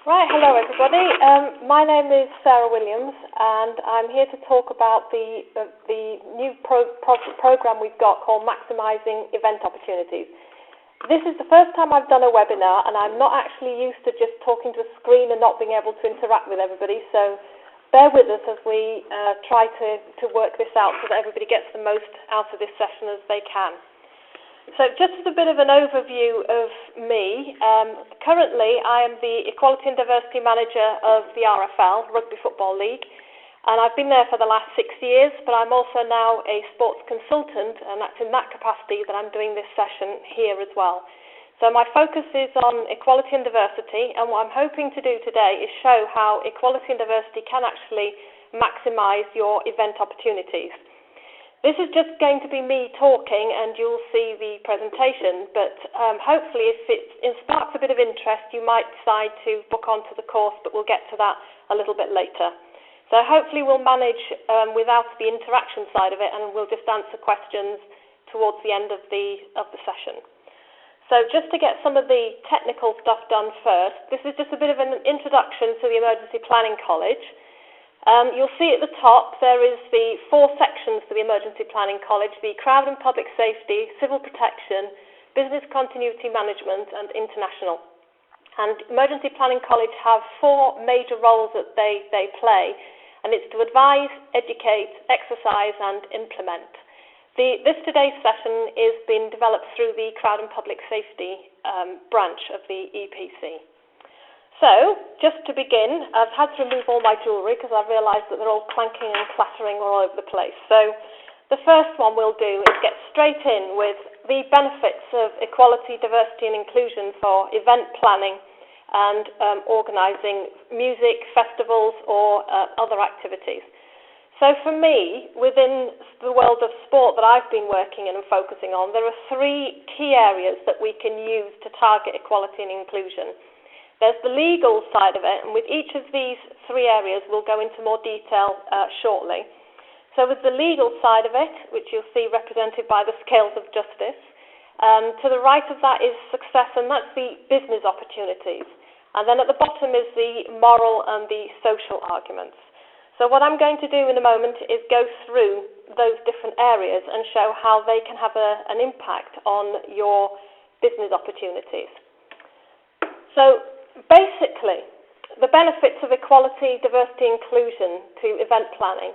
Right, hello everybody. My name is Sarah Williams and I'm here to talk about the new program we've got called Maximising Event Opportunities. This is the first time I've done a webinar and I'm not actually used to just talking to a screen and not being able to interact with everybody, so bear with us as we try to work this out so that everybody gets the most out of this session as they can. So just as a bit of an overview of me, currently I am the Equality and Diversity Manager of the RFL, Rugby Football League, and I've been there for the last 6 years, but I'm also now a sports consultant, and that's in that capacity that I'm doing this session here as well. So my focus is on equality and diversity, and what I'm hoping to do today is show how equality and diversity can actually maximise your event opportunities. This is just going to be me talking and you'll see the presentation, but hopefully if it sparks a bit of interest, you might decide to book onto the course, but we'll get to that a little bit later. So hopefully we'll manage without the interaction side of it, and we'll just answer questions towards the end of the session. So just to get some of the technical stuff done first, this is just a bit of an introduction to the Emergency Planning College. You'll see at the top there is the 4 sections to the Emergency Planning College: the Crowd and Public Safety, Civil Protection, Business Continuity Management and International. And Emergency Planning College have 4 major roles that they play, and it's to advise, educate, exercise and implement. Today's session is being developed through the Crowd and Public Safety branch of the EPC. So, just to begin, I've had to remove all my jewellery because I've realised that they're all clanking and clattering all over the place. So, the first one we'll do is get straight in with the benefits of equality, diversity and inclusion for event planning and organising music, festivals or other activities. So for me, within the world of sport that I've been working in and focusing on, there are 3 key areas that we can use to target equality and inclusion. There's the legal side of it, and with each of these 3 areas we'll go into more detail shortly. So with the legal side of it, which you'll see represented by the scales of justice, to the right of that is success, and that's the business opportunities. And then at the bottom is the moral and the social arguments. So what I'm going to do in a moment is go through those different areas and show how they can have an impact on your business opportunities. So basically, the benefits of equality, diversity, inclusion to event planning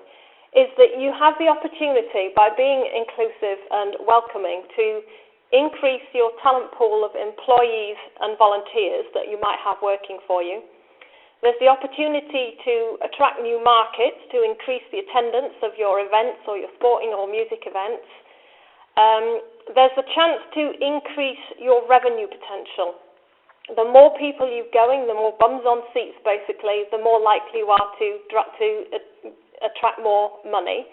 is that you have the opportunity, by being inclusive and welcoming, to increase your talent pool of employees and volunteers that you might have working for you. There's the opportunity to attract new markets, to increase the attendance of your events or your sporting or music events. There's the chance to increase your revenue potential. The more people you're going, the more bums on seats, basically, the more likely you are to attract more money.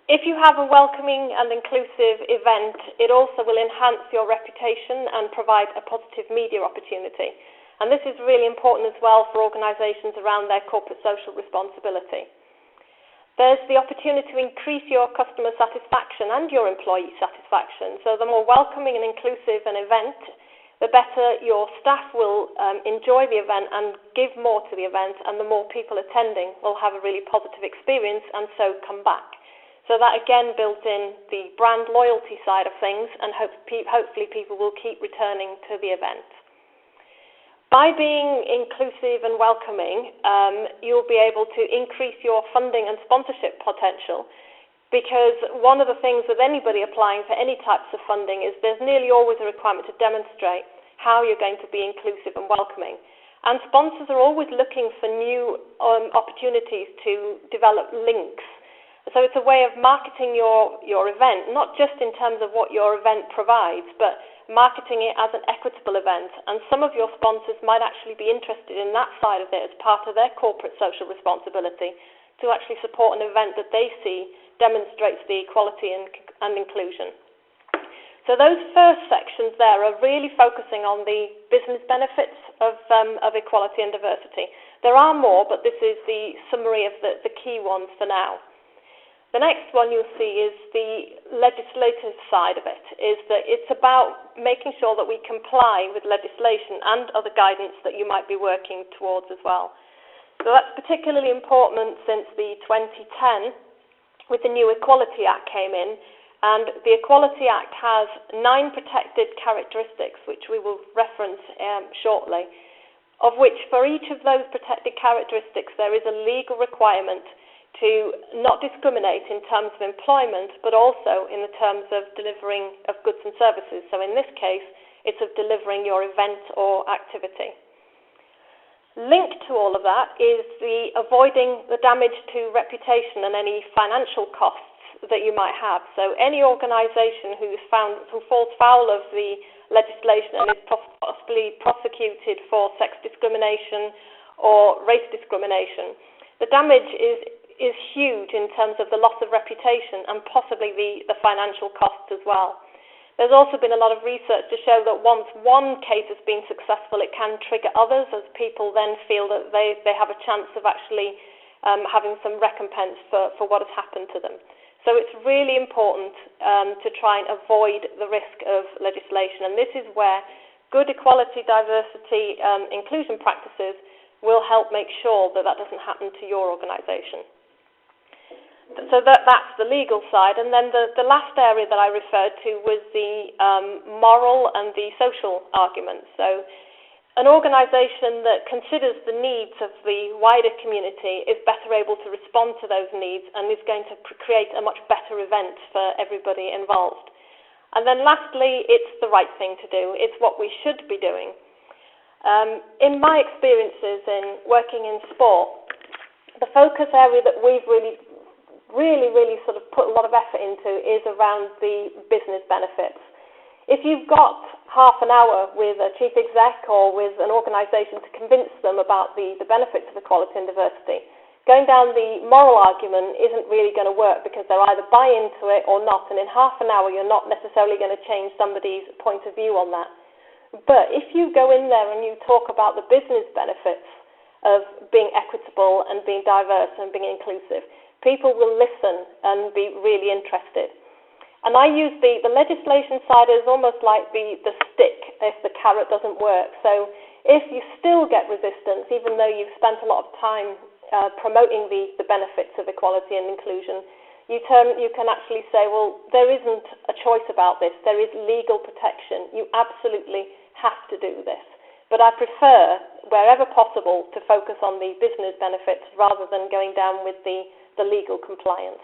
If you have a welcoming and inclusive event, it also will enhance your reputation and provide a positive media opportunity. And this is really important as well for organisations around their corporate social responsibility. There's the opportunity to increase your customer satisfaction and your employee satisfaction. So the more welcoming and inclusive an event, the better your staff will enjoy the event and give more to the event, and the more people attending will have a really positive experience and so come back. So that again builds in the brand loyalty side of things, and hopefully people will keep returning to the event. By being inclusive and welcoming, you'll be able to increase your funding and sponsorship potential, because one of the things with anybody applying for any types of funding is there's nearly always a requirement to demonstrate how you're going to be inclusive and welcoming. And sponsors are always looking for new opportunities to develop links. So it's a way of marketing your event, not just in terms of what your event provides, but marketing it as an equitable event. And some of your sponsors might actually be interested in that side of it as part of their corporate social responsibility, to actually support an event that they see demonstrates the equality and inclusion. So those first sections there are really focusing on the business benefits of equality and diversity. There are more, but this is the summary of the key ones for now. The next one you'll see is the legislative side of it, is that it's about making sure that we comply with legislation and other guidance that you might be working towards as well. So that's particularly important since the 2010, with the new Equality Act came in, and the Equality Act has 9 protected characteristics, which we will reference shortly, of which for each of those protected characteristics there is a legal requirement to not discriminate in terms of employment, but also in the terms of delivering of goods and services. So in this case, it's of delivering your event or activity. Linked to all of that is the avoiding the damage to reputation and any financial costs that you might have. So any organisation who falls foul of the legislation and is possibly prosecuted for sex discrimination or race discrimination, the damage is huge in terms of the loss of reputation and possibly the financial costs as well. There's also been a lot of research to show that once one case has been successful, it can trigger others, as people then feel that they have a chance of actually having some recompense for what has happened to them. So it's really important to try and avoid the risk of legislation, and this is where good equality, diversity, inclusion practices will help make sure that doesn't happen to your organisation. So that's the legal side, and then the last area that I referred to was the moral and the social arguments. So an organisation that considers the needs of the wider community is better able to respond to those needs and is going to create a much better event for everybody involved. And then lastly, it's the right thing to do. It's what we should be doing. In my experiences in working in sport, the focus area that we've really sort of put a lot of effort into is around the business benefits. If you've got half an hour with a chief exec or with an organisation to convince them about the benefits of equality and diversity, going down the moral argument isn't really going to work, because they'll either buy into it or not, and in half an hour you're not necessarily going to change somebody's point of view on that. But if you go in there and you talk about the business benefits of being equitable and being diverse and being inclusive, people will listen and be really interested. And I use the legislation side as almost like the stick if the carrot doesn't work. So if you still get resistance, even though you've spent a lot of time promoting the benefits of equality and inclusion, you can actually say, well, there isn't a choice about this. There is legal protection. You absolutely have to do this. But I prefer, wherever possible, to focus on the business benefits rather than going down with the legal compliance.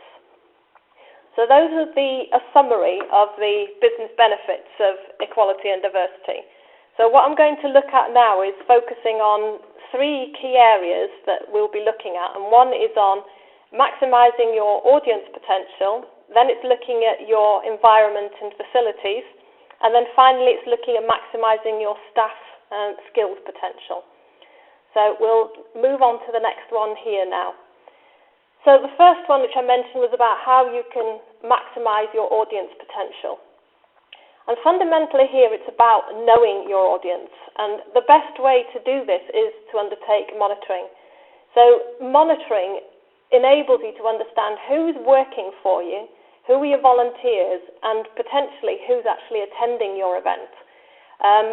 So those are a summary of the business benefits of equality and diversity. So what I'm going to look at now is focusing on 3 key areas that we'll be looking at, and one is on maximising your audience potential, then it's looking at your environment and facilities, and then finally it's looking at maximising your staff and skills potential. So we'll move on to the next one here now. So the first one, which I mentioned, was about how you can maximise your audience potential. And fundamentally here, it's about knowing your audience. And the best way to do this is to undertake monitoring. So monitoring enables you to understand who's working for you, who are your volunteers, and potentially who's actually attending your event.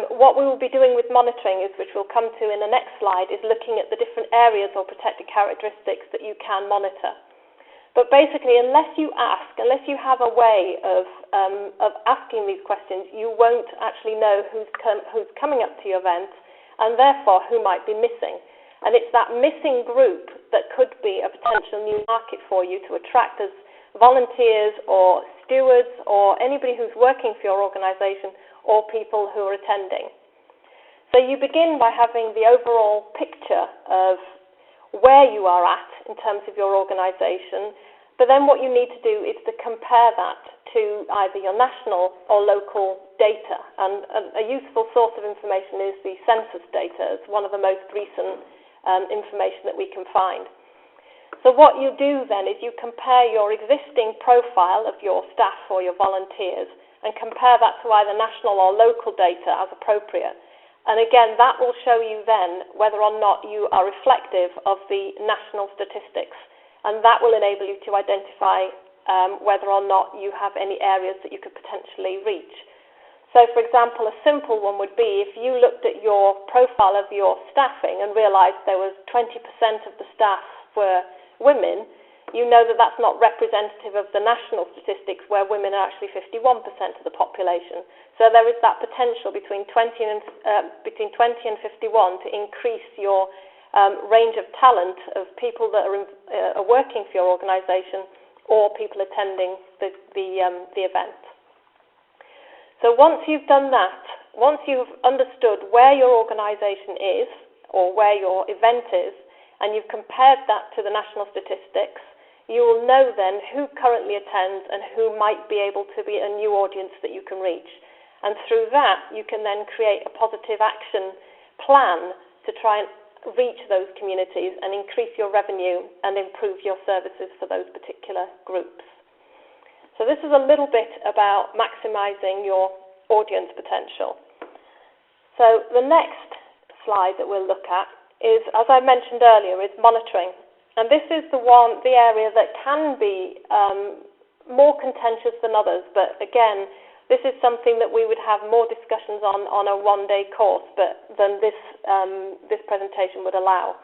What we will be doing with monitoring, which we'll come to in the next slide, is looking at the different areas or protected characteristics that you can monitor. But basically, unless you have a way of asking these questions, you won't actually know who's coming up to your event, and therefore who might be missing. And it's that missing group that could be a potential new market for you to attract as volunteers or stewards or anybody who's working for your organisation or people who are attending. So you begin by having the overall picture of where you are at in terms of your organisation, but then what you need to do is to compare that to either your national or local data. And a useful source of information is the census data. It's one of the most recent information that we can find. So what you do then is you compare your existing profile of your staff or your volunteers and compare that to either national or local data as appropriate. And again, that will show you then whether or not you are reflective of the national statistics. And that will enable you to identify whether or not you have any areas that you could potentially reach. So, for example, a simple one would be if you looked at your profile of your staffing and realised there was 20% of the staff were women, you know that that's not representative of the national statistics where women are actually 51% of the population. So there is that potential between 20 and 51 to increase your range of talent of people that are working for your organisation or people attending the event. So once you've done that, once you've understood where your organisation is or where your event is, and you've compared that to the national statistics, you will know then who currently attends and who might be able to be a new audience that you can reach. And through that, you can then create a positive action plan to try and reach those communities and increase your revenue and improve your services for those particular groups. So this is a little bit about maximising your audience potential. So the next slide that we'll look at is, as I mentioned earlier, is monitoring. And this is the area that can be more contentious than others. But again, this is something that we would have more discussions on a one-day course than this presentation would allow.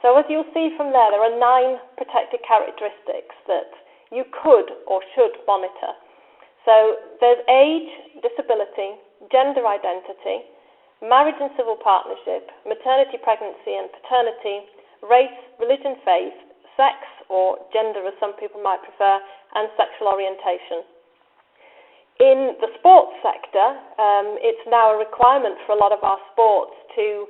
So as you'll see from there are 9 protected characteristics that you could or should monitor. So there's age, disability, gender identity, marriage and civil partnership, maternity, pregnancy and paternity, race, religion, faith, sex or gender as some people might prefer, and sexual orientation. In the sports sector, it's now a requirement for a lot of our sports to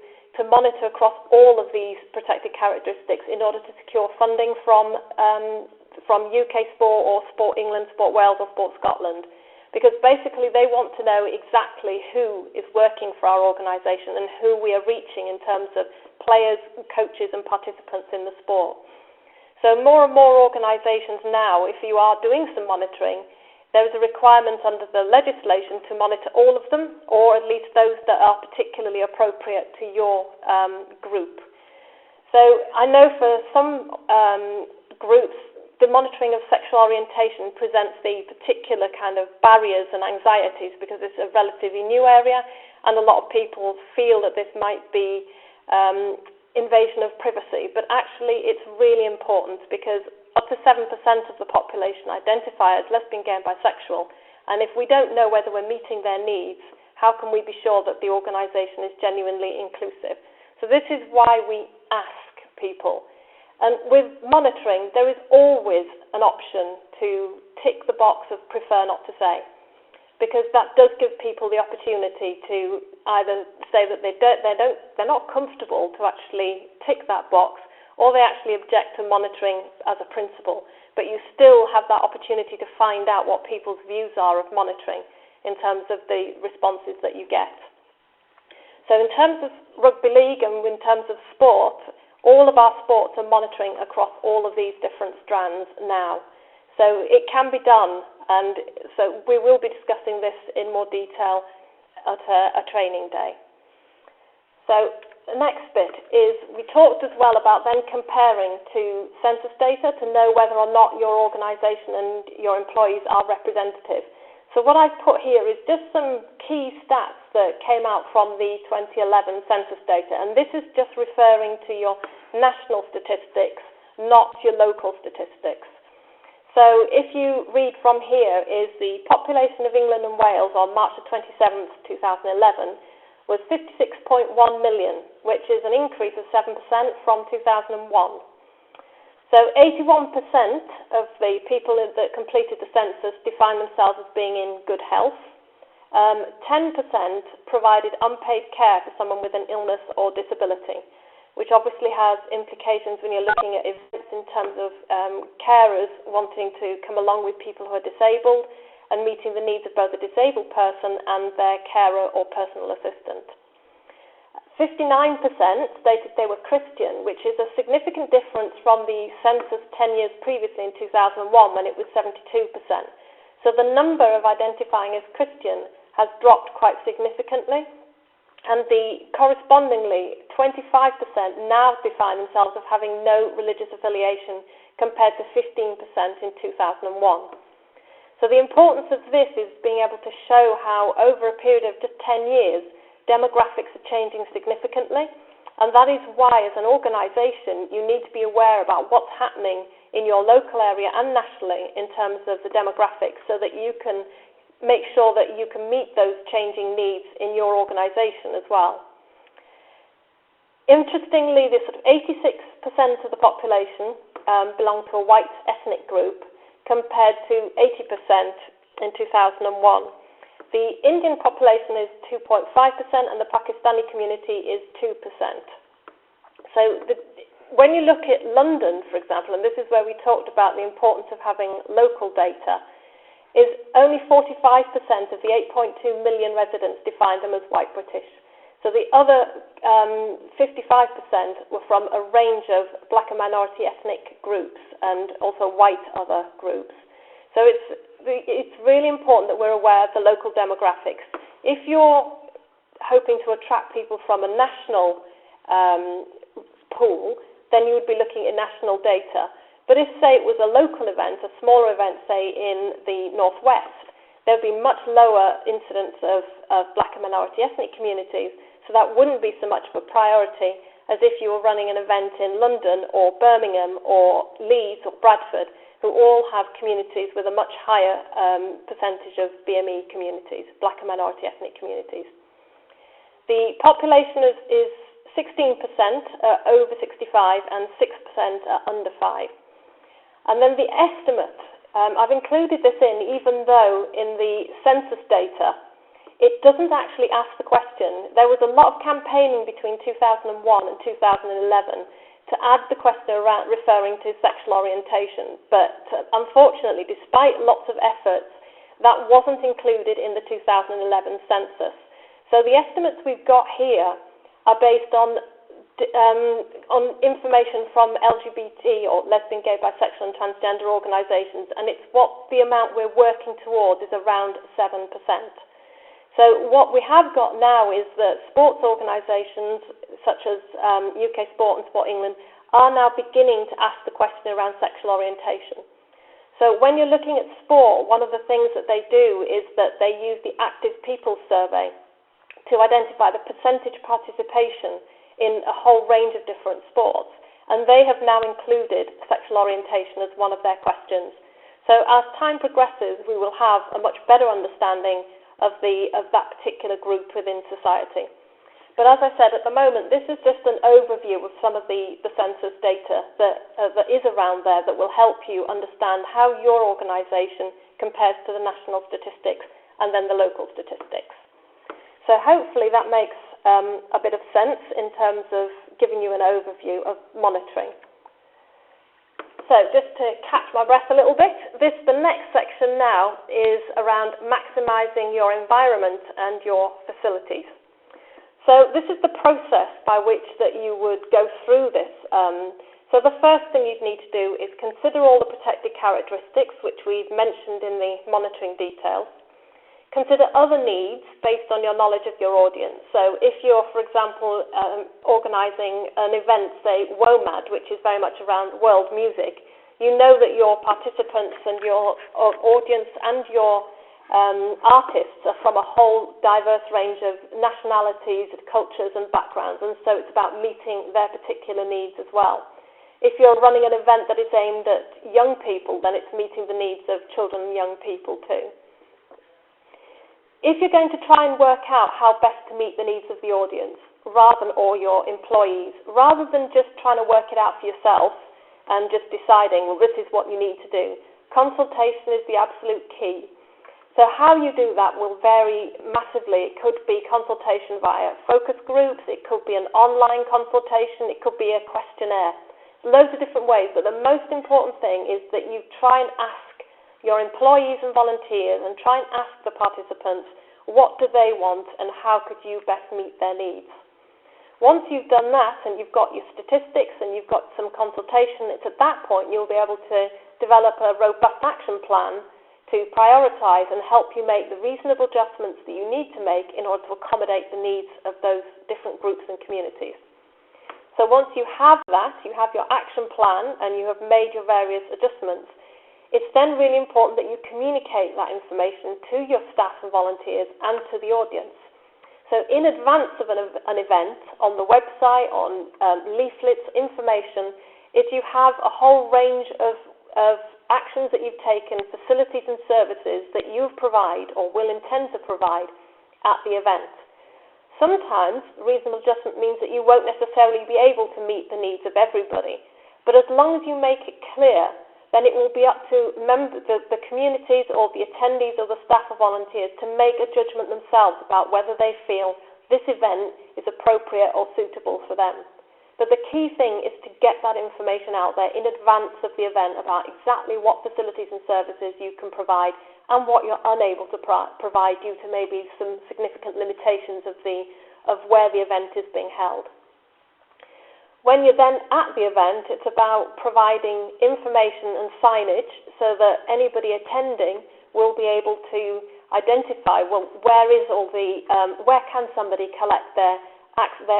monitor across all of these protected characteristics in order to secure funding from UK Sport or Sport England, Sport Wales or Sport Scotland, because basically they want to know exactly who is working for our organisation and who we are reaching in terms of players, coaches and participants in the sport. So more and more organisations now, if you are doing some monitoring, there is a requirement under the legislation to monitor all of them, or at least those that are particularly appropriate to your group. So I know for some groups, the monitoring of sexual orientation presents the particular kind of barriers and anxieties because it's a relatively new area, and a lot of people feel that this might be invasion of privacy. But actually, it's really important because up to 7% of the population identify as lesbian, gay and bisexual, and if we don't know whether we're meeting their needs, how can we be sure that the organisation is genuinely inclusive? So this is why we ask people. And with monitoring, there is always an option to tick the box of prefer not to say, because that does give people the opportunity to either say that they're not comfortable to actually tick that box, or they actually object to monitoring as a principle. But you still have that opportunity to find out what people's views are of monitoring in terms of the responses that you get. So in terms of rugby league and in terms of sport, all of our sports are monitoring across all of these different strands now. So it can be done, and so we will be discussing this in more detail at a training day. So the next bit is we talked as well about then comparing to census data to know whether or not your organisation and your employees are representative. So what I've put here is just some key stats that came out from the 2011 census data, and this is just referring to your national statistics, not your local statistics. So if you read from here is the population of England and Wales on March the 27th, 2011 was 56.1 million, which is an increase of 7% from 2001. So 81% of the people that completed the census defined themselves as being in good health. 10% provided unpaid care for someone with an illness or disability, which obviously has implications when you're looking at events in terms of carers wanting to come along with people who are disabled and meeting the needs of both a disabled person and their carer or personal assistant. 59% stated they were Christian, which is a significant difference from the census 10 years previously in 2001 when it was 72%. So the number of identifying as Christian has dropped quite significantly. And correspondingly, 25% now define themselves as having no religious affiliation compared to 15% in 2001. So the importance of this is being able to show how over a period of just 10 years, demographics are changing significantly. And that is why, as an organisation, you need to be aware about what's happening in your local area and nationally in terms of the demographics, so that you can make sure that you can meet those changing needs in your organisation as well. Interestingly, this sort of 86% of the population belong to a white ethnic group compared to 80% in 2001. The Indian population is 2.5% and the Pakistani community is 2%. So when you look at London, for example, and this is where we talked about the importance of having local data, is only 45% of the 8.2 million residents defined them as white British. So the other 55% were from a range of black and minority ethnic groups and also white other groups. So it's really important that we're aware of the local demographics. If you're hoping to attract people from a national pool, then you would be looking at national data. But if, say, it was a local event, a smaller event, say, in the northwest, there would be much lower incidence of black and minority ethnic communities, so that wouldn't be so much of a priority as if you were running an event in London or Birmingham or Leeds or Bradford, who all have communities with a much higher percentage of BME communities, black and minority ethnic communities. The population is 16% over 65 and 6% are under 5. And then the estimate, I've included this in, even though in the census data, it doesn't actually ask the question. There was a lot of campaigning between 2001 and 2011 to add the question around referring to sexual orientation. But unfortunately, despite lots of efforts, that wasn't included in the 2011 census. So the estimates we've got here are based on information from LGBT or lesbian, gay, bisexual and transgender organisations, and it's what the amount we're working towards is around 7%. So what we have got now is that sports organisations such as UK Sport and Sport England are now beginning to ask the question around sexual orientation. So when you're looking at sport, one of the things that they do is that they use the Active People Survey to identify the percentage participation in a whole range of different sports. And they have now included sexual orientation as one of their questions. So as time progresses, we will have a much better understanding of that particular group within society. But as I said, at the moment, this is just an overview of some of the census data that is around there that will help you understand how your organisation compares to the national statistics and then the local statistics. So hopefully that makes a bit of sense in terms of giving you an overview of monitoring. So just to catch my breath a little bit, the next section now is around maximising your environment and your facilities. So this is the process by which that you would go through this. So the first thing you'd need to do is consider all the protected characteristics, which we've mentioned in the monitoring details. Consider other needs based on your knowledge of your audience. So if you're, for example, organising an event, say WOMAD, which is very much around world music, you know that your participants and your audience and your artists are from a whole diverse range of nationalities, cultures and backgrounds, and so it's about meeting their particular needs as well. If you're running an event that is aimed at young people, then it's meeting the needs of children and young people too. If you're going to try and work out how best to meet the needs of the audience or your employees, rather than just trying to work it out for yourself and just deciding, well, this is what you need to do, consultation is the absolute key. So how you do that will vary massively. It could be consultation via focus groups, it could be an online consultation, it could be a questionnaire. Loads of different ways, but the most important thing is that you try and ask your employees and volunteers and try and ask the participants what do they want and how could you best meet their needs. Once you've done that and you've got your statistics and you've got some consultation, it's at that point you'll be able to develop a robust action plan to prioritise and help you make the reasonable adjustments that you need to make in order to accommodate the needs of those different groups and communities. So once you have that, you have your action plan and you have made your various adjustments, it's then really important that you communicate that information to your staff and volunteers and to the audience. So in advance of an event, on the website, on leaflets, information, if you have a whole range of actions that you've taken, facilities and services that you provide or will intend to provide at the event. Sometimes reasonable adjustment means that you won't necessarily be able to meet the needs of everybody, but as long as you make it clear, then it will be up to the communities or the attendees or the staff or volunteers to make a judgment themselves about whether they feel this event is appropriate or suitable for them. But the key thing is to get that information out there in advance of the event about exactly what facilities and services you can provide and what you're unable to provide due to maybe some significant limitations of where the event is being held. When you're then at the event, it's about providing information and signage so that anybody attending will be able to identify, well, where can somebody collect their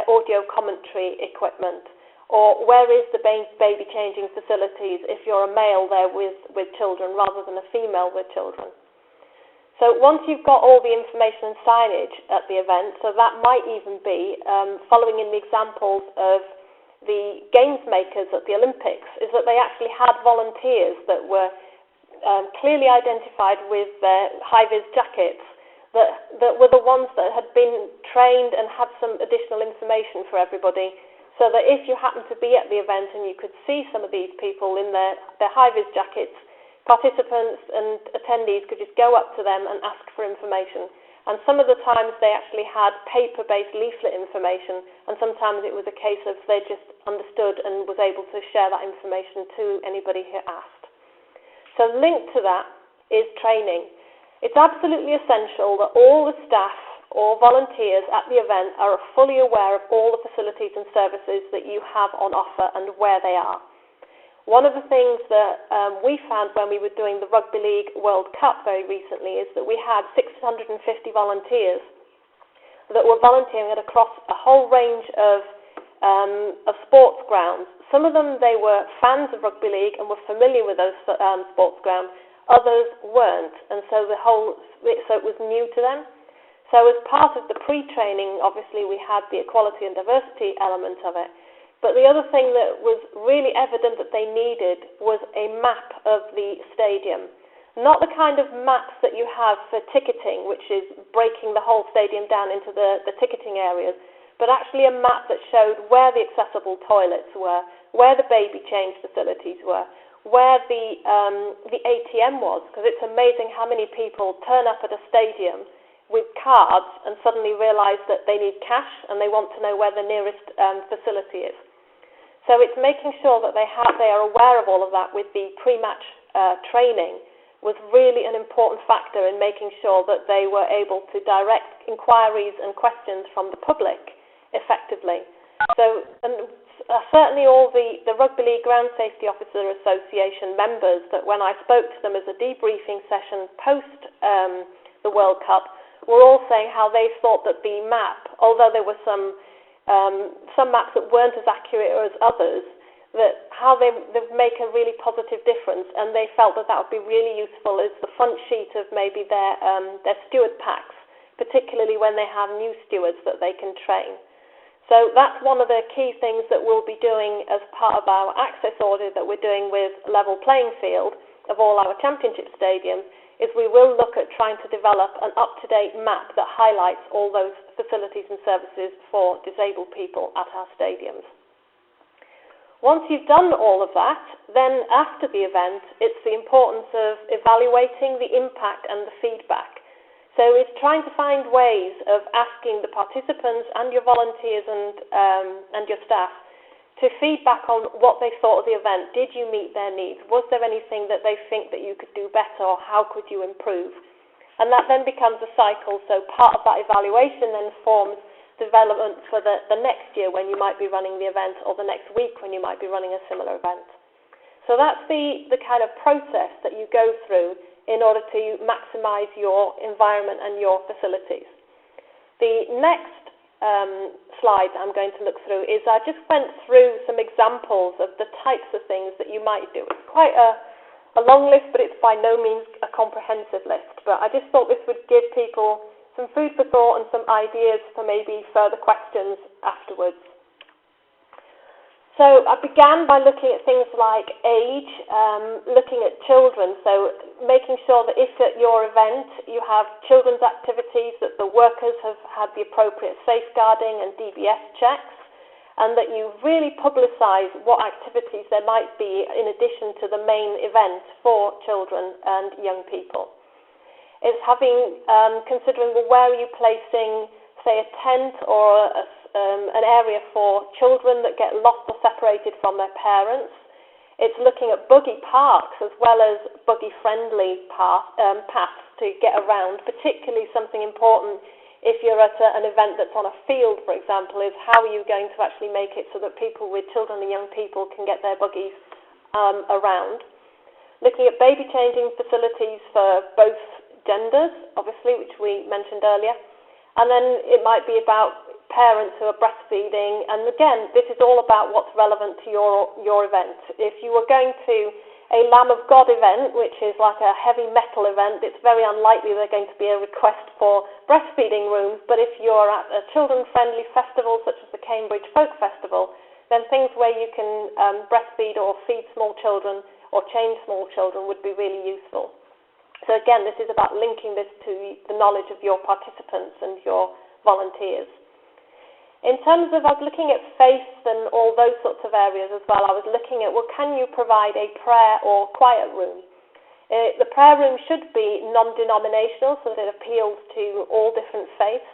audio commentary equipment, or where is the baby changing facilities if you're a male there with children rather than a female with children. So once you've got all the information and signage at the event, so that might even be, following in the examples of the games makers at the Olympics, is that they actually had volunteers that were clearly identified with their high-vis jackets that were the ones that had been trained and had some additional information for everybody, so that if you happened to be at the event and you could see some of these people in their high-vis jackets, participants and attendees could just go up to them and ask for information. And some of the times they actually had paper-based leaflet information, and sometimes it was a case of they just understood and was able to share that information to anybody who asked. So linked to that is training. It's absolutely essential that all the staff or volunteers at the event are fully aware of all the facilities and services that you have on offer and where they are. One of the things that we found when we were doing the Rugby League World Cup very recently is that we had 650 volunteers that were volunteering across a whole range of sports grounds. Some of them, they were fans of rugby league and were familiar with those sports grounds. Others weren't, and so it was new to them. So as part of the pre-training, obviously we had the equality and diversity element of it. But the other thing that was really evident that they needed was a map of the stadium. Not the kind of maps that you have for ticketing, which is breaking the whole stadium down into the ticketing areas, but actually a map that showed where the accessible toilets were, where the baby change facilities were, where the ATM was, because it's amazing how many people turn up at a stadium with cards and suddenly realise that they need cash and they want to know where the nearest facility is. So it's making sure that they are aware of all of that with the pre-match training was really an important factor in making sure that they were able to direct inquiries and questions from the public effectively. So certainly all the Rugby League Ground Safety Officer Association members, that when I spoke to them as a debriefing session post the World Cup, were all saying how they thought that the map, although there were some maps that weren't as accurate as others, that how they make a really positive difference, and they felt that would be really useful as the front sheet of maybe their steward packs, particularly when they have new stewards that they can train. So that's one of the key things that we'll be doing as part of our access audit that we're doing with Level Playing Field of all our championship stadiums, is we will look at trying to develop an up-to-date map that highlights all those facilities and services for disabled people at our stadiums. Once you've done all of that, then after the event, it's the importance of evaluating the impact and the feedback. So it's trying to find ways of asking the participants and your volunteers and your staff to feedback on what they thought of the event. Did you meet their needs? Was there anything that they think that you could do better, or how could you improve? And that then becomes a cycle. So part of that evaluation then forms development for the next year when you might be running the event, or the next week when you might be running a similar event. So that's the kind of process that you go through in order to maximise your environment and your facilities. The next slide I'm going to look through is I just went through some examples of the types of things that you might do. It's quite a long list, but it's by no means a comprehensive list. But I just thought this would give people some food for thought and some ideas for maybe further questions afterwards. So I began by looking at things like age, looking at children, so making sure that if at your event you have children's activities, that the workers have had the appropriate safeguarding and DBS checks, and that you really publicise what activities there might be in addition to the main event for children and young people. It's considering, well, where are you placing, say, a tent or an area for children that get lost or separated from their parents. It's looking at buggy parks as well as buggy-friendly paths to get around, particularly something important if you're at an event that's on a field, for example, is how are you going to actually make it so that people with children and young people can get their buggies around. Looking at baby changing facilities for both genders, obviously, which we mentioned earlier. And then it might be about parents who are breastfeeding, and again, this is all about what's relevant to your event. If you were going to a Lamb of God event, which is like a heavy metal event, it's very unlikely there's going to be a request for breastfeeding rooms, but if you're at a children-friendly festival such as the Cambridge Folk Festival, then things where you can breastfeed or feed small children or change small children would be really useful. So again, this is about linking this to the knowledge of your participants and your volunteers. In terms of, I was looking at faith and all those sorts of areas as well, I was looking at, well, can you provide a prayer or quiet room? The prayer room should be non-denominational, so that it appeals to all different faiths.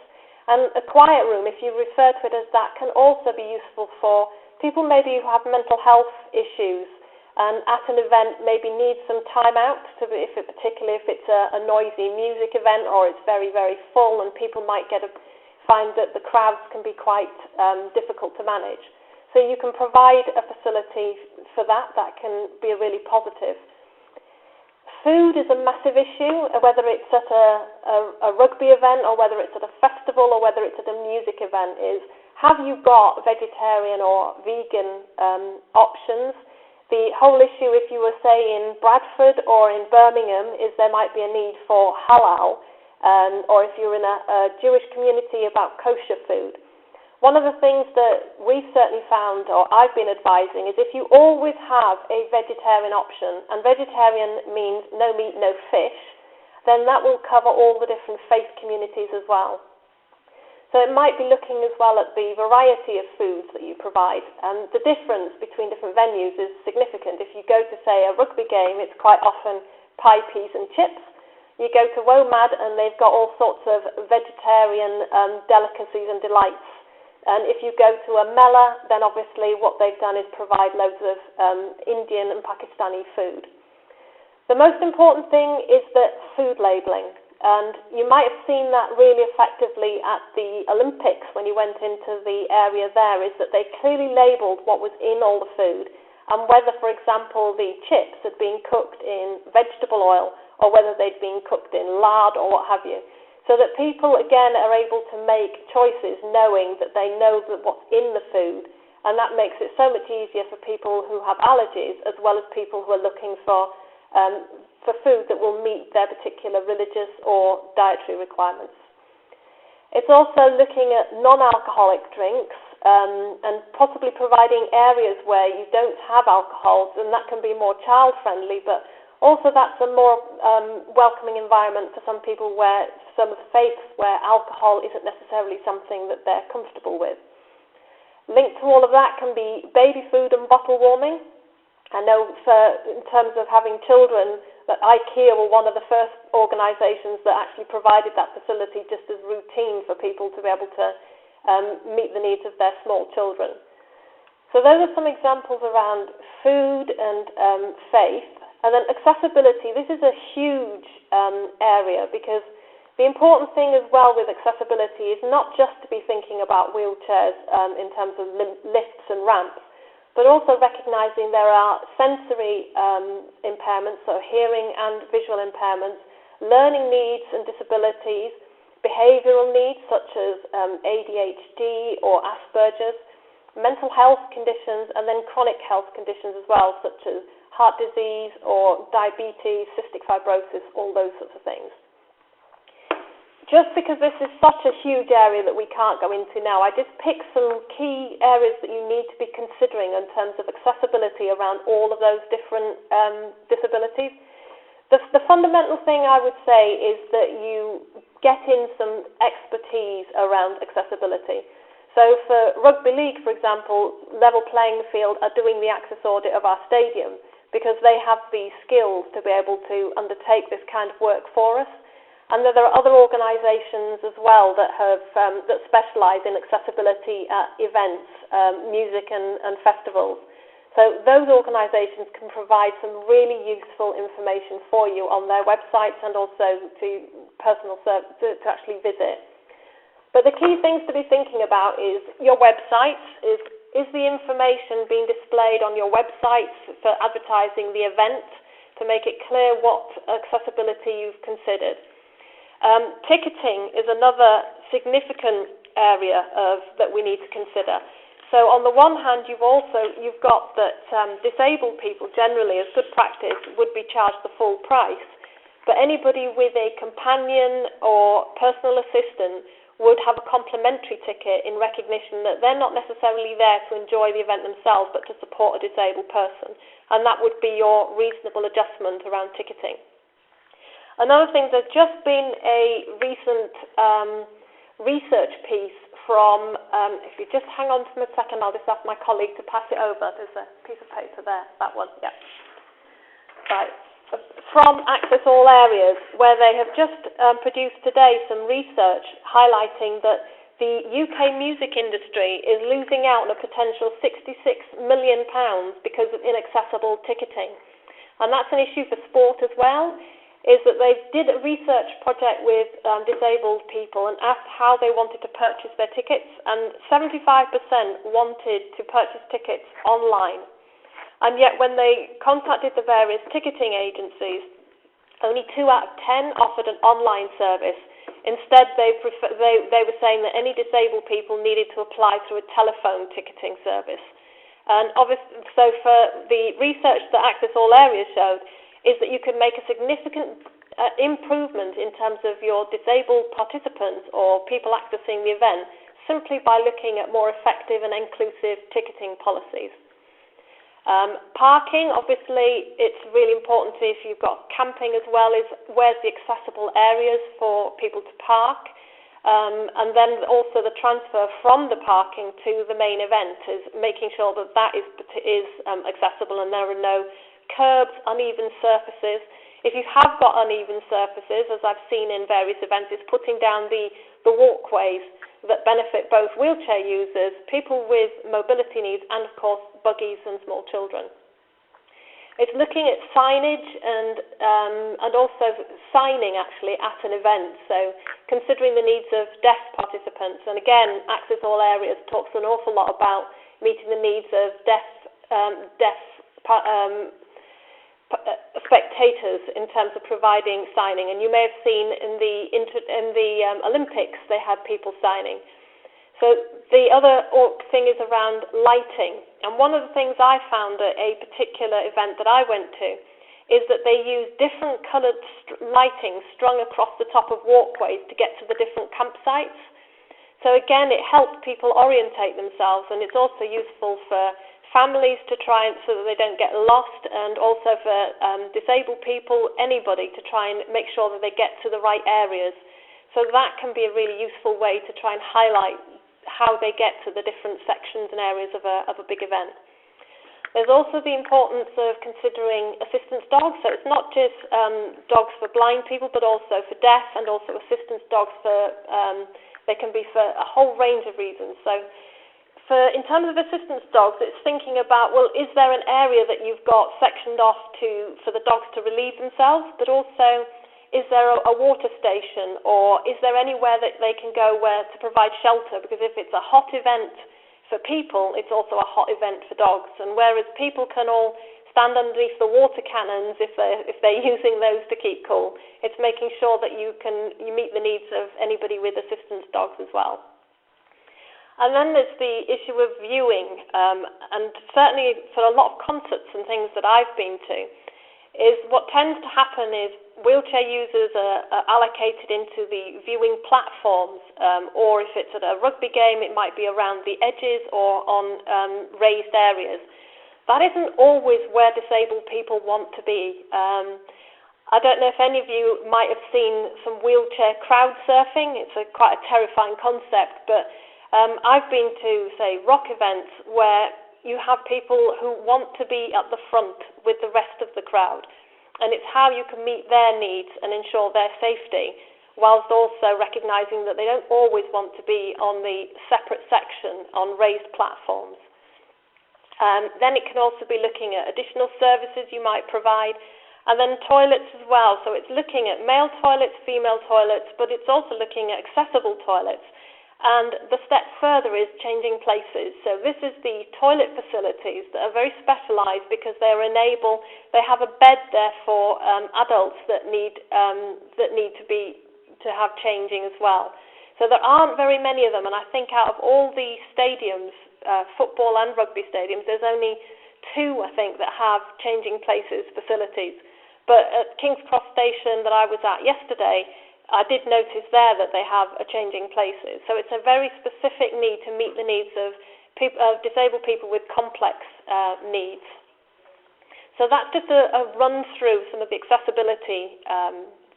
And a quiet room, if you refer to it as that, can also be useful for people maybe who have mental health issues and at an event maybe need some time out, particularly if it's a noisy music event or it's very, very full and people might find that the crowds can be quite difficult to manage. So you can provide a facility for that can be really positive. Food is a massive issue, whether it's at a rugby event or whether it's at a festival or whether it's at a music event, have you got vegetarian or vegan options? The whole issue, if you were, say, in Bradford or in Birmingham, is there might be a need for halal, or if you're in a Jewish community, about kosher food. One of the things that we've certainly found, or I've been advising, is if you always have a vegetarian option, and vegetarian means no meat, no fish, then that will cover all the different faith communities as well. So it might be looking as well at the variety of foods that you provide, and the difference between different venues is significant. If you go to, say, a rugby game, it's quite often pie, peas and chips. You go to WOMAD and they've got all sorts of vegetarian delicacies and delights. And if you go to a Mela, then obviously what they've done is provide loads of Indian and Pakistani food. The most important thing is that food labelling. And you might have seen that really effectively at the Olympics when you went into the area there, is that they clearly labelled what was in all the food and whether, for example, the chips had been cooked in vegetable oil or whether they'd been cooked in lard or what have you. So that people, again, are able to make choices knowing that they know that what's in the food, and that makes it so much easier for people who have allergies as well as people who are looking for food that will meet their particular religious or dietary requirements. It's also looking at non-alcoholic drinks and possibly providing areas where you don't have alcohol, and that can be more child-friendly, but also that's a more welcoming environment for some people where some faiths where alcohol isn't necessarily something that they're comfortable with. Linked to all of that can be baby food and bottle warming. I know in terms of having children, that IKEA were one of the first organisations that actually provided that facility just as routine for people to be able to meet the needs of their small children. So those are some examples around food and faith. And then accessibility, this is a huge area, because the important thing as well with accessibility is not just to be thinking about wheelchairs in terms of lifts and ramps, but also recognizing there are sensory impairments, so hearing and visual impairments, learning needs and disabilities, behavioral needs such as ADHD or Asperger's, mental health conditions, and then chronic health conditions as well, such as heart disease or diabetes, cystic fibrosis, all those sorts of things. Just because this is such a huge area that we can't go into now, I just picked some key areas that you need to be considering in terms of accessibility around all of those different disabilities. The fundamental thing I would say is that you get in some expertise around accessibility. So for Rugby League, for example, Level Playing Field are doing the access audit of our stadium because they have the skills to be able to undertake this kind of work for us. And there are other organisations as well that have that specialise in accessibility at events, music and festivals. So those organisations can provide some really useful information for you on their websites and also to to actually visit. But the key things to be thinking about is your websites. Is the information being displayed on your websites for advertising the event to make it clear what accessibility you've considered? Ticketing is another significant area that we need to consider. So on the one hand, you've got that disabled people generally, as good practice, would be charged the full price, but anybody with a companion or personal assistant would have a complimentary ticket in recognition that they're not necessarily there to enjoy the event themselves, but to support a disabled person, and that would be your reasonable adjustment around ticketing. Another thing, there's just been a recent research piece from, if you just hang on for a second, I'll just ask my colleague to pass it over. There's a piece of paper there, that one, yeah. Right. From Access All Areas, where they have just produced today some research highlighting that the UK music industry is losing out on a potential £66 million because of inaccessible ticketing. And that's an issue for sport as well, is that they did a research project with disabled people and asked how they wanted to purchase their tickets, and 75% wanted to purchase tickets online. And yet when they contacted the various ticketing agencies, only 2 out of 10 offered an online service. Instead, they were saying that any disabled people needed to apply through a telephone ticketing service. And obviously, so for the research that Access All Areas showed, is that you can make a significant improvement in terms of your disabled participants or people accessing the event simply by looking at more effective and inclusive ticketing policies. Parking, obviously, it's really important if you've got camping as well, is where's the accessible areas for people to park. And then also the transfer from the parking to the main event is making sure that that is accessible and there are no curbs, uneven surfaces. If you have got uneven surfaces, as I've seen in various events, it's putting down the walkways that benefit both wheelchair users, people with mobility needs, and of course buggies and small children. It's looking at signage and also signing actually at an event, so considering the needs of deaf participants. And again, Access All Areas talks an awful lot about meeting the needs of deaf spectators in terms of providing signing, and you may have seen in the Olympics they had people signing. So the other thing is around lighting, and one of the things I found at a particular event that I went to is that they use different coloured lighting strung across the top of walkways to get to the different campsites. So again, it helps people orientate themselves, and it's also useful for families to try and so that they don't get lost, and also for disabled people, anybody, to try and make sure that they get to the right areas. So that can be a really useful way to try and highlight how they get to the different sections and areas of a big event. There's also the importance of considering assistance dogs. So it's not just dogs for blind people, but also for deaf, and also assistance dogs for they can be for a whole range of reasons. So in terms of assistance dogs, it's thinking about, well, is there an area that you've got sectioned off for the dogs to relieve themselves, but also is there a water station, or is there anywhere that they can go to provide shelter? Because if it's a hot event for people, it's also a hot event for dogs. And whereas people can all stand underneath the water cannons if they're using those to keep cool, it's making sure that you meet the needs of anybody with assistance dogs as well. And then there's the issue of viewing, and certainly for a lot of concerts and things that I've been to, is what tends to happen is wheelchair users are allocated into the viewing platforms, or if it's at a rugby game, it might be around the edges or on raised areas. That isn't always where disabled people want to be. I don't know if any of you might have seen some wheelchair crowd surfing. It's quite a terrifying concept, but I've been to, say, rock events where you have people who want to be at the front with the rest of the crowd, and it's how you can meet their needs and ensure their safety, whilst also recognising that they don't always want to be on the separate section on raised platforms. Then it can also be looking at additional services you might provide, and then toilets as well. So it's looking at male toilets, female toilets, but it's also looking at accessible toilets. And the step further is changing places. So this is the toilet facilities that are very specialised because they have a bed there for adults that need to have changing as well. So there aren't very many of them, and I think out of all the stadiums, football and rugby stadiums, there's only 2, I think, that have changing places facilities. But at King's Cross Station that I was at yesterday, I did notice there that they have a changing places. So it's a very specific need to meet the needs of disabled people with complex needs. So that's just a run through some of the accessibility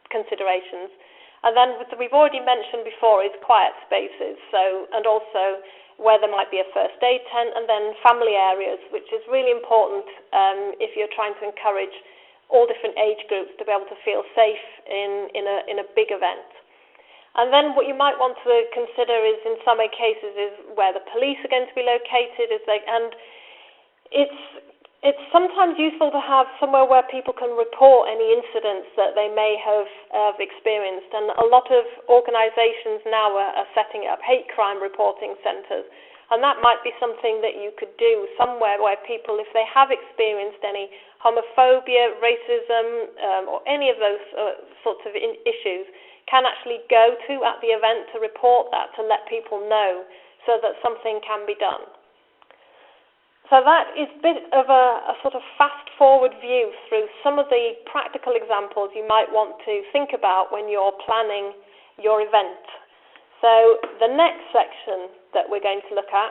considerations. And then we've already mentioned before is quiet spaces, and also where there might be a first aid tent, and then family areas, which is really important if you're trying to encourage all different age groups to be able to feel safe in a big event. And then what you might want to consider is, in some cases, is where the police are going to be located. And it's sometimes useful to have somewhere where people can report any incidents that they may have experienced. And a lot of organisations now are setting up hate crime reporting centres. And that might be something that you could do somewhere where people, if they have experienced any homophobia, racism, or any of those sorts of issues, can actually go to at the event to report that, to let people know, so that something can be done. So that is a bit of a sort of fast-forward view through some of the practical examples you might want to think about when you're planning your event. So the next section that we're going to look at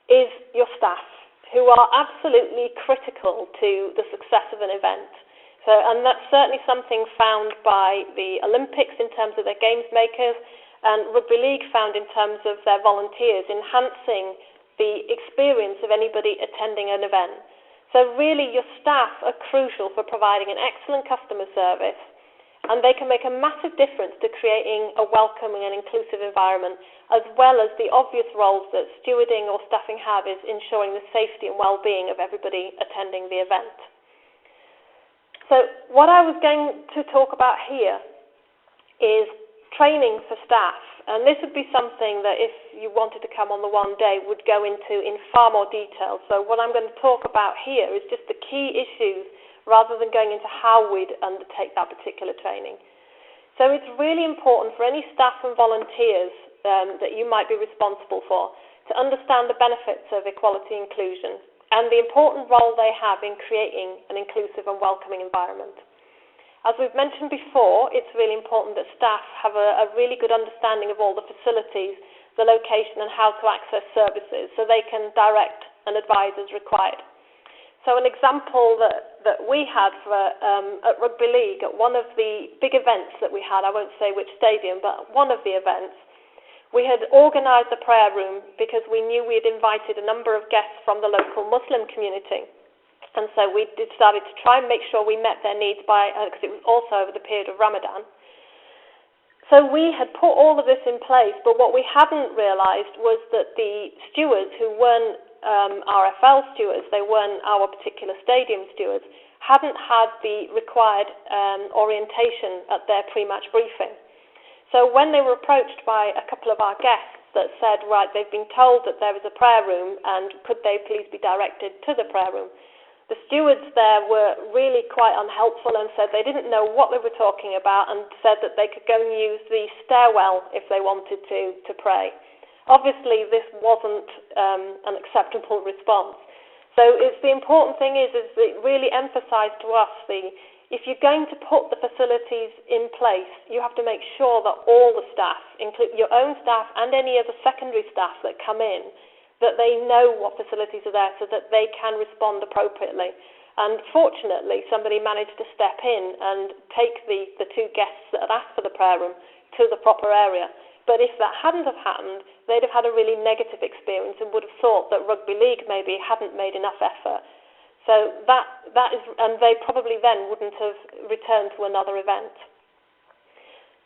is your staff, who are absolutely critical to the success of an event. And that's certainly something found by the Olympics in terms of their games makers, and Rugby League found in terms of their volunteers, enhancing the experience of anybody attending an event. So really your staff are crucial for providing an excellent customer service, and they can make a massive difference to creating a welcoming and inclusive environment, as well as the obvious roles that stewarding or staffing have is ensuring the safety and well-being of everybody attending the event. So what I was going to talk about here is training for staff, and this would be something that if you wanted to come on the one day would go into in far more detail. So what I'm going to talk about here is just the key issues rather than going into how we'd undertake that particular training. So it's really important for any staff and volunteers that you might be responsible for to understand the benefits of equality and inclusion and the important role they have in creating an inclusive and welcoming environment. As we've mentioned before, it's really important that staff have a really good understanding of all the facilities, the location and how to access services so they can direct and advise as required. So an example that we had at Rugby League, at one of the big events that we had, I won't say which stadium, but one of the events, we had organised a prayer room because we knew we had invited a number of guests from the local Muslim community. And so we decided to try and make sure we met their needs because it was also over the period of Ramadan. So we had put all of this in place, but what we hadn't realised was that the stewards who weren't RFL stewards, they weren't our particular stadium stewards, hadn't had the required orientation at their pre-match briefing. So when they were approached by a couple of our guests that said, right, they've been told that there is a prayer room and could they please be directed to the prayer room. The stewards there were really quite unhelpful and said they didn't know what they were talking about and said that they could go and use the stairwell if they wanted to pray. Obviously, this wasn't an acceptable response. So the important thing is it really emphasised to us if you're going to put the facilities in place, you have to make sure that all the staff, including your own staff and any other secondary staff that come in, that they know what facilities are there so that they can respond appropriately. And fortunately, somebody managed to step in and take the two guests that had asked for the prayer room to the proper area. But if that hadn't have happened, they'd have had a really negative experience and would have thought that rugby league maybe hadn't made enough effort. So that is, and they probably then wouldn't have returned to another event.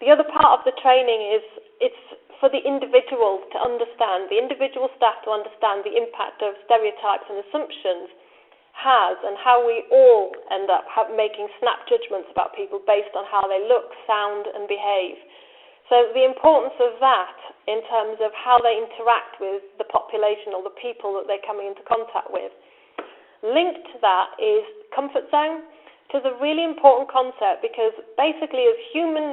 The other part of the training is it's for the individuals to understand, the individual staff to understand the impact of stereotypes and assumptions has and how we all end up making snap judgments about people based on how they look, sound and behave. So the importance of that in terms of how they interact with the population or the people that they're coming into contact with. Linked to that is comfort zone, which is a really important concept because basically as human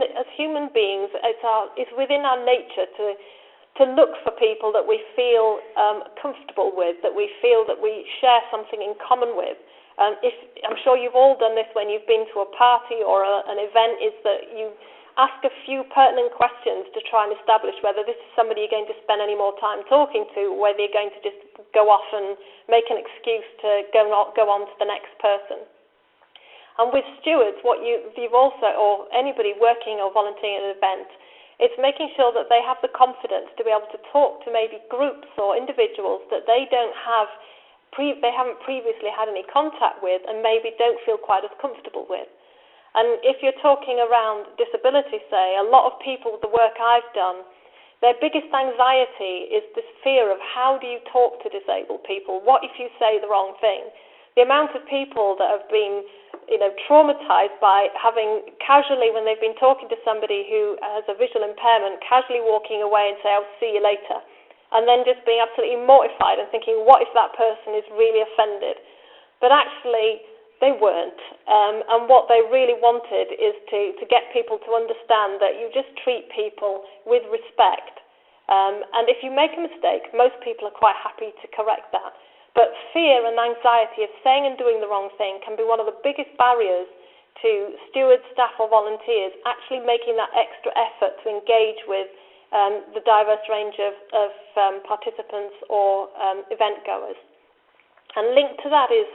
beings, it's within our nature to look for people that we feel comfortable with, that we feel that we share something in common with. I'm sure you've all done this when you've been to a party or an event, is that you ask a few pertinent questions to try and establish whether this is somebody you're going to spend any more time talking to, or whether you're going to just go off and make an excuse to go on to the next person. And with stewards, what you've also, or anybody working or volunteering at an event, it's making sure that they have the confidence to be able to talk to maybe groups or individuals that they haven't previously had any contact with and maybe don't feel quite as comfortable with. And if you're talking around disability, say, a lot of people, the work I've done, their biggest anxiety is this fear of how do you talk to disabled people? What if you say the wrong thing? The amount of people that have been, traumatized by having casually, when they've been talking to somebody who has a visual impairment, casually walking away and say, I'll see you later. And then just being absolutely mortified and thinking, what if that person is really offended? But actually, they weren't, and what they really wanted is to get people to understand that you just treat people with respect, and if you make a mistake, most people are quite happy to correct that. But fear and anxiety of saying and doing the wrong thing can be one of the biggest barriers to stewards, staff or volunteers actually making that extra effort to engage with the diverse range of participants or event goers. And linked to that is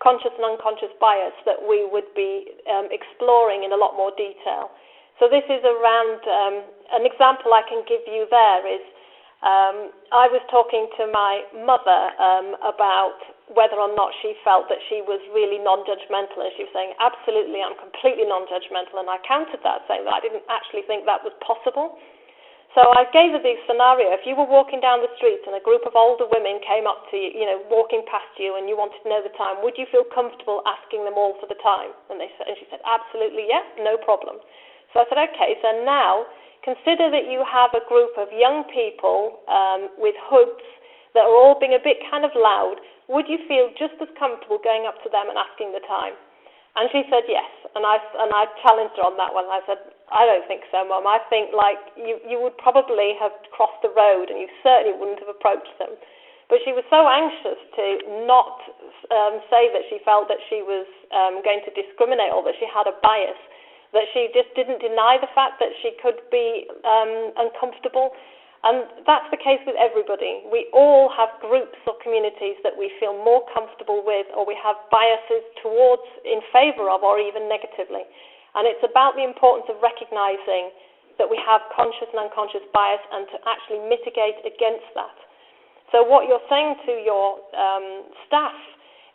conscious and unconscious bias that we would be exploring in a lot more detail. So this is around, an example I can give you there is, I was talking to my mother about whether or not she felt that she was really non-judgmental, and she was saying, absolutely, I'm completely non-judgmental, and I countered that, saying that I didn't actually think that was possible. So I gave her the scenario. If you were walking down the street and a group of older women came up to you, walking past you, and you wanted to know the time, would you feel comfortable asking them all for the time? And she said, absolutely, yes, no problem. So I said, okay, so now consider that you have a group of young people with hoods that are all being a bit kind of loud. Would you feel just as comfortable going up to them and asking the time? And she said yes, and I challenged her on that one. I said, I don't think so, Mum. I think you would probably have crossed the road and you certainly wouldn't have approached them. But she was so anxious to not say that she felt that she was going to discriminate or that she had a bias, that she just didn't deny the fact that she could be uncomfortable. And that's the case with everybody. We all have groups or communities that we feel more comfortable with, or we have biases towards, in favour of, or even negatively. And it's about the importance of recognising that we have conscious and unconscious bias and to actually mitigate against that. So what you're saying to your staff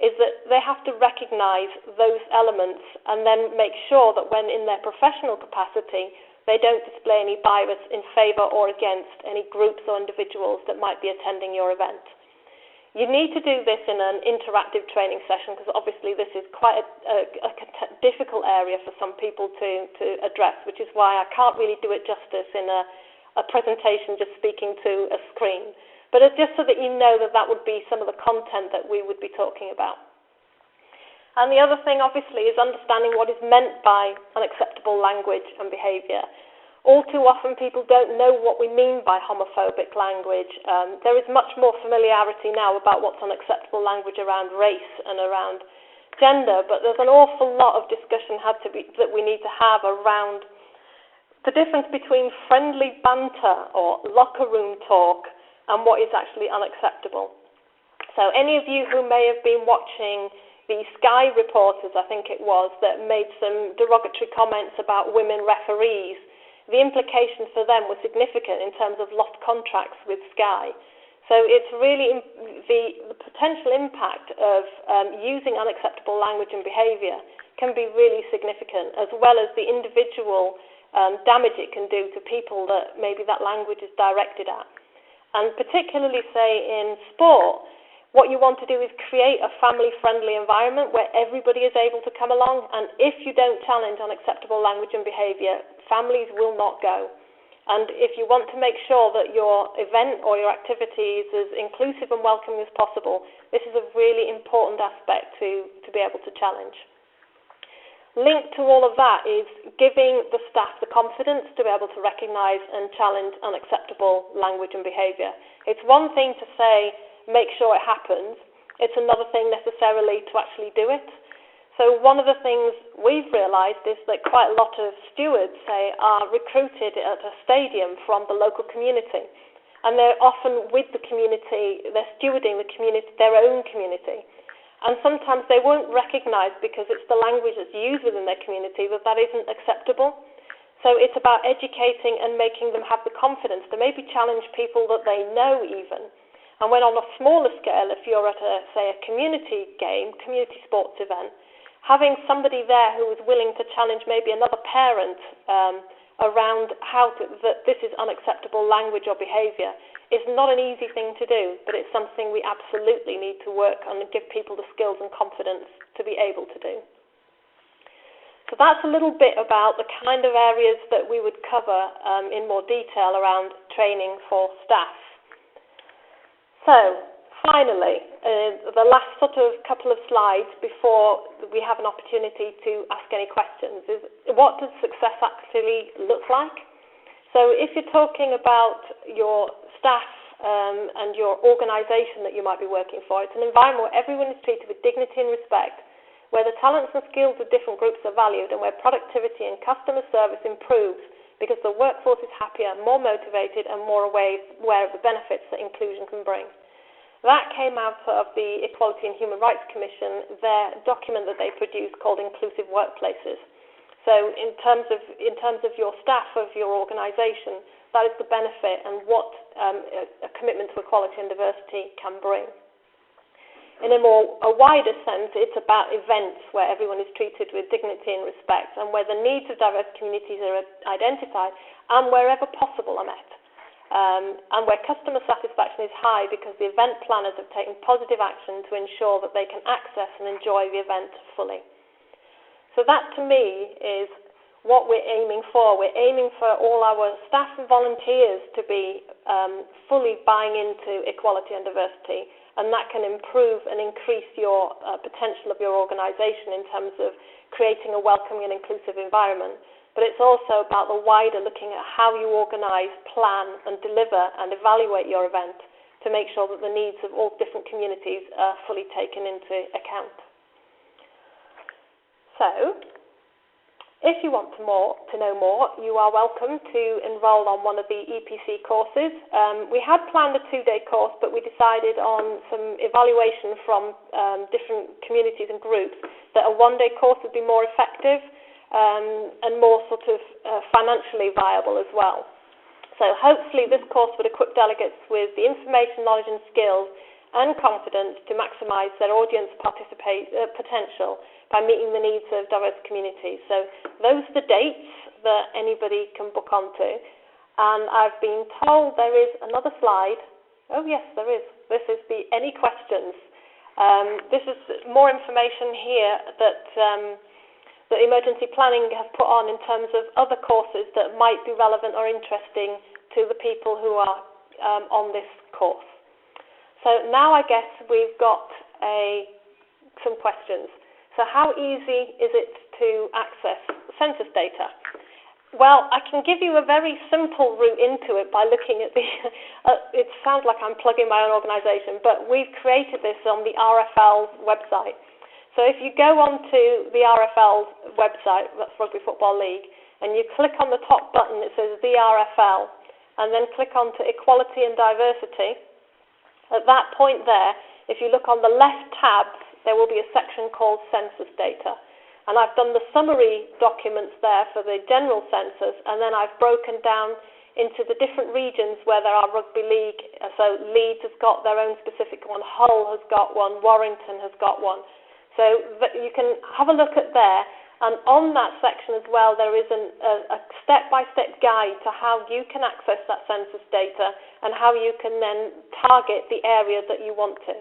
is that they have to recognise those elements and then make sure that when in their professional capacity, they don't display any bias in favour or against any groups or individuals that might be attending your event. You need to do this in an interactive training session because obviously this is quite a difficult area for some people to address, which is why I can't really do it justice in a a presentation just speaking to a screen. But just so that you know that that would be some of the content that we would be talking about. And the other thing, obviously, is understanding what is meant by unacceptable language and behaviour. All too often, people don't know what we mean by homophobic language. There is much more familiarity now about what's unacceptable language around race and around gender, but there's an awful lot of discussion that we need to have around the difference between friendly banter or locker room talk and what is actually unacceptable. So any of you who may have been watching the Sky reporters, I think it was, that made some derogatory comments about women referees, the implications for them were significant in terms of lost contracts with Sky. So it's really the potential impact of using unacceptable language and behaviour can be really significant, as well as the individual damage it can do to people that maybe that language is directed at. And particularly, say, in sport, what you want to do is create a family-friendly environment where everybody is able to come along, and if you don't challenge unacceptable language and behaviour, families will not go. And if you want to make sure that your event or your activity is as inclusive and welcoming as possible, this is a really important aspect to be able to challenge. Linked to all of that is giving the staff the confidence to be able to recognise and challenge unacceptable language and behaviour. It's one thing to say, make sure it happens. It's another thing necessarily to actually do it. So one of the things we've realised is that quite a lot of stewards, say, are recruited at a stadium from the local community. And they're often with the community, they're stewarding the community, their own community. And sometimes they won't recognise, because it's the language that's used within their community, that that isn't acceptable. So it's about educating and making them have the confidence to maybe challenge people that they know even. And when on a smaller scale, if you're at a community game, community sports event, having somebody there who is willing to challenge maybe another parent around that this is unacceptable language or behaviour is not an easy thing to do, but it's something we absolutely need to work on and give people the skills and confidence to be able to do. So that's a little bit about the kind of areas that we would cover in more detail around training for staff. So, finally, the last sort of couple of slides before we have an opportunity to ask any questions is, what does success actually look like? So if you're talking about your staff and your organisation that you might be working for, it's an environment where everyone is treated with dignity and respect, where the talents and skills of different groups are valued, and where productivity and customer service improves because the workforce is happier, more motivated, and more aware of the benefits that inclusion can bring. That came out of the Equality and Human Rights Commission, their document that they produced called Inclusive Workplaces. So in terms of your staff, of your organisation, that is the benefit and what a commitment to equality and diversity can bring. In a wider sense, it's about events where everyone is treated with dignity and respect, and where the needs of diverse communities are identified and wherever possible are met. And where customer satisfaction is high because the event planners have taken positive action to ensure that they can access and enjoy the event fully. So that, to me, is what we're aiming for. We're aiming for all our staff and volunteers to be fully buying into equality and diversity, and that can improve and increase your potential of your organisation in terms of creating a welcoming and inclusive environment. But it's also about the wider looking at how you organise, plan and deliver and evaluate your event to make sure that the needs of all different communities are fully taken into account. So, if you want to know more, you are welcome to enrol on one of the EPC courses. We had planned a 2-day course, but we decided on some evaluation from different communities and groups that a 1-day course would be more effective and more sort of financially viable as well. So hopefully this course would equip delegates with the information, knowledge and skills and confidence to maximise their audience potential by meeting the needs of diverse communities. So those are the dates that anybody can book onto. And I've been told there is another slide. Oh yes, there is. This is the any questions. This is more information here that Emergency Planning have put on in terms of other courses that might be relevant or interesting to the people who are on this course. So now I guess we've got some questions. So how easy is it to access census data? Well, I can give you a very simple route into it by looking at the, it sounds like I'm plugging my own organisation, but we've created this on the RFL's website. So if you go onto the RFL's website, that's Rugby Football League, and you click on the top button, it says the RFL, and then click onto Equality and Diversity. At that point there, if you look on the left tab, there will be a section called Census Data. And I've done the summary documents there for the general census, and then I've broken down into the different regions where there are rugby league. So Leeds has got their own specific one, Hull has got one, Warrington has got one. So you can have a look at there, and on that section as well, there is a step-by-step guide to how you can access that census data and how you can then target the area that you want to.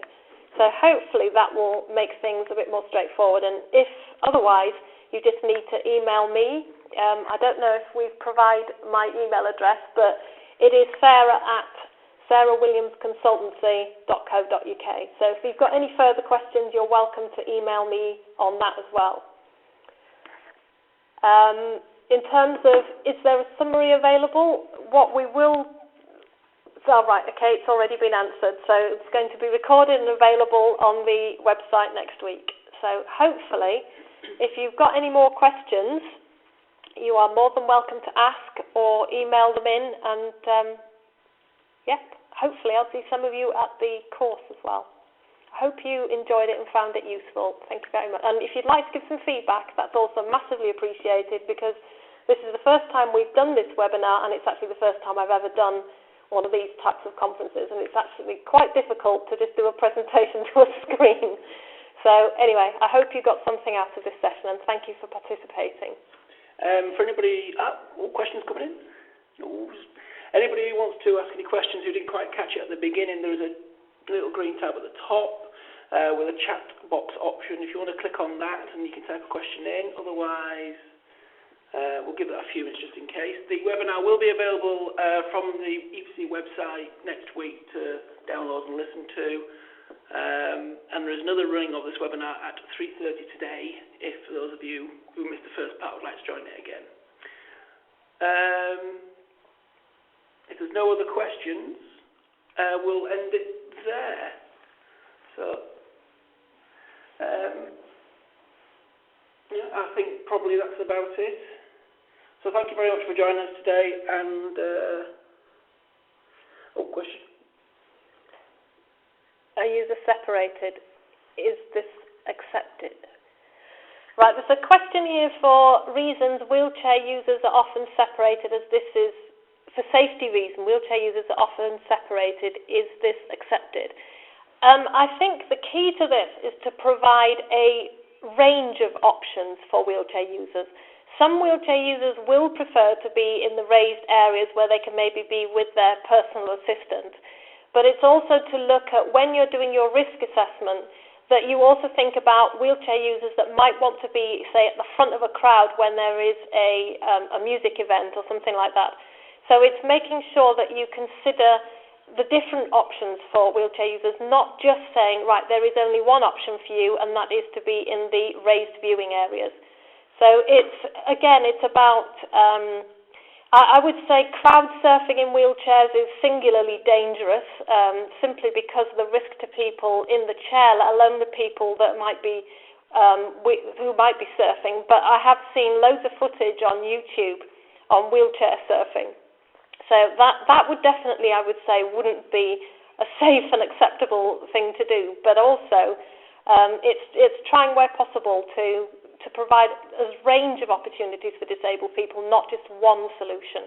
So hopefully that will make things a bit more straightforward, and if otherwise, you just need to email me. I don't know if we've provided my email address, but it is sarah@sarahwilliamsconsultancy.co.uk. So if you've got any further questions, you're welcome to email me on that as well. In terms of, is there a summary available? What we will... Oh, right, okay, it's already been answered. So it's going to be recorded and available on the website next week. So hopefully, if you've got any more questions, you are more than welcome to ask or email them in. And, yeah, hopefully I'll see some of you at the course as well. I hope you enjoyed it and found it useful. Thank you very much. And if you'd like to give some feedback, that's also massively appreciated, because this is the first time we've done this webinar, and it's actually the first time I've ever done one of these types of conferences, and it's actually quite difficult to just do a presentation to a screen. So anyway, I hope you got something out of this session, and thank you for participating. For anybody, questions coming in? No. Anybody who wants to ask any questions who didn't quite catch it at the beginning, there is a little green tab at the top with a chat box option. If you want to click on that, and you can type a question in. Otherwise, we'll give that a few minutes just in case. The webinar will be available from the EPC website next week to download and listen to. And there is another running of this webinar at 3:30 today, if those of you who missed the first part would like to join it again. If there's no other questions, we'll end it there. So, yeah, I think probably that's about it. So thank you very much for joining us today, and question. Are users separated? Is this accepted? Right, there's a question here for reasons wheelchair users are often separated, as this is, for safety reasons, wheelchair users are often separated. Is this accepted? I think the key to this is to provide a range of options for wheelchair users. Some wheelchair users will prefer to be in the raised areas where they can maybe be with their personal assistant. But it's also to look at, when you're doing your risk assessment, that you also think about wheelchair users that might want to be, say, at the front of a crowd when there is a music event or something like that. So it's making sure that you consider the different options for wheelchair users, not just saying, right, there is only one option for you, and that is to be in the raised viewing areas. So it's, again, it's about, I would say crowd surfing in wheelchairs is singularly dangerous, simply because of the risk to people in the chair, let alone the people that might be, who might be surfing. But I have seen loads of footage on YouTube on wheelchair surfing. So that would definitely, I would say, wouldn't be a safe and acceptable thing to do. But also, it's trying where possible to provide a range of opportunities for disabled people, not just one solution.